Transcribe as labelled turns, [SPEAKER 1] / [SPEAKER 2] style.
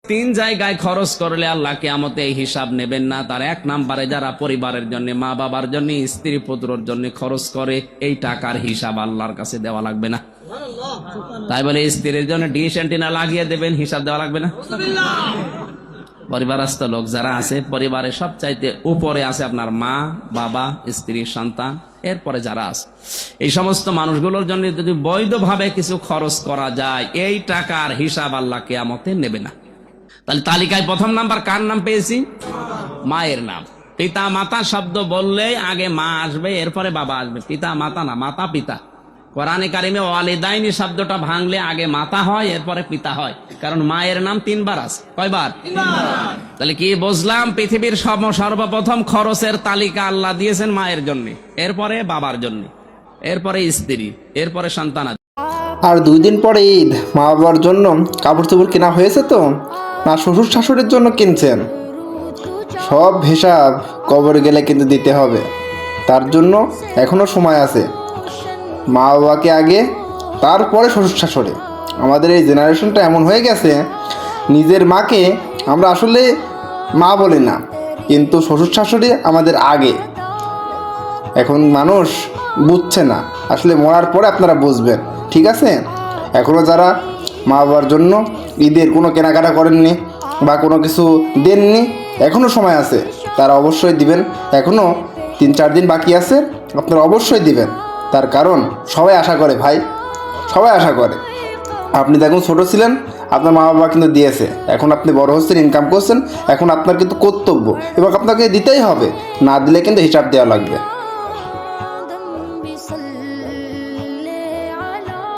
[SPEAKER 1] তিন জায়গায় খরচ করলে আল্লাহ কিয়ামতে এই হিসাব নেবেন না। তার এক নাম্বারে যারা পরিবারের জন্য, মা বাবার জন্য, স্ত্রী পুত্রর জন্য খরচ করে, এই টাকার হিসাব আল্লাহর কাছে দেওয়া লাগবে না। তাই বলে স্ত্রীর জন্য ডিশ অ্যান্টেনা লাগিয়ে দেবেন, হিসাব দেওয়া লাগবে না। পরিবারস্থ লোক যারা আছে, পরিবারের সবচাইতে উপরে আছে আপনার মা, বাবা, স্ত্রী, সন্তান, এরপরে যারা আছে, এই সমস্ত মানুষগুলোর জন্য যদি বৈধভাবে কিছু খরচ করা যায়, এই টাকার হিসাব আল্লাহ কিয়ামতে নেবে না। তাহলে তালিকায় প্রথম নাম্বার কার নাম পেয়েছি? মায়ের নাম। পিতা মাতা শব্দ বললেই আগে মা আসবে, এরপরে বাবা আসবে। পিতা মাতা না, মাতা পিতা। কোরআনে কারিমে ওয়ালিদাইনি শব্দটা ভাঙলে আগে মাতা হয়, এরপরে পিতা হয়, কারণ মায়ের নাম তিনবার আছে। কয়বার? তাহলে কি বুঝলাম? পৃথিবীর সর্বপ্রথম খরচের তালিকা আল্লাহ দিয়েছেন মায়ের জন্য, এরপরে বাবার জন্য, এরপরে স্ত্রী, এরপরে সন্তান।
[SPEAKER 2] আর 2 দিন পরে ঈদ, মা বাবার জন্য কাপড় চোপড় কেনা হয়েছে তো, না শ্বশুর শাশুড়ির জন্য কিনছেন? সব হিসাব কবরে গেলে কিন্তু দিতে হবে। তার জন্য এখনো সময় আছে। মা বাবাকে আগে, তারপরে শ্বশুর শাশুড়ি। আমাদের এই জেনারেশনটা এমন হয়ে গেছে, নিজের মাকে আমরা আসলে মা বলি না, কিন্তু শ্বশুর শাশুড়ি আমাদের আগে। এখন মানুষ বুঝছে না, আসলে মরার পরে আপনারা বুঝবেন। ঠিক আছে, এখনও যারা মা বাবার জন্য ঈদের কোনো কেনাকাটা করেননি বা কোনো কিছু দেননি, এখনও সময় আছে, তারা অবশ্যই দিবেন। এখনও 3-4 দিন বাকি আছে, আপনারা অবশ্যই দিবেন। তার কারণ সবাই আশা করে ভাই, সবাই আশা করে। আপনি দেখুন ছোটো ছিলেন, আপনার মা বাবা কিন্তু দিয়েছে, এখন আপনি বড় হচ্ছেন, ইনকাম করছেন, এখন আপনার কিন্তু কর্তব্য এবং আপনাকে দিতেই হবে। না দিলে কিন্তু হিসাব দেওয়া লাগবে।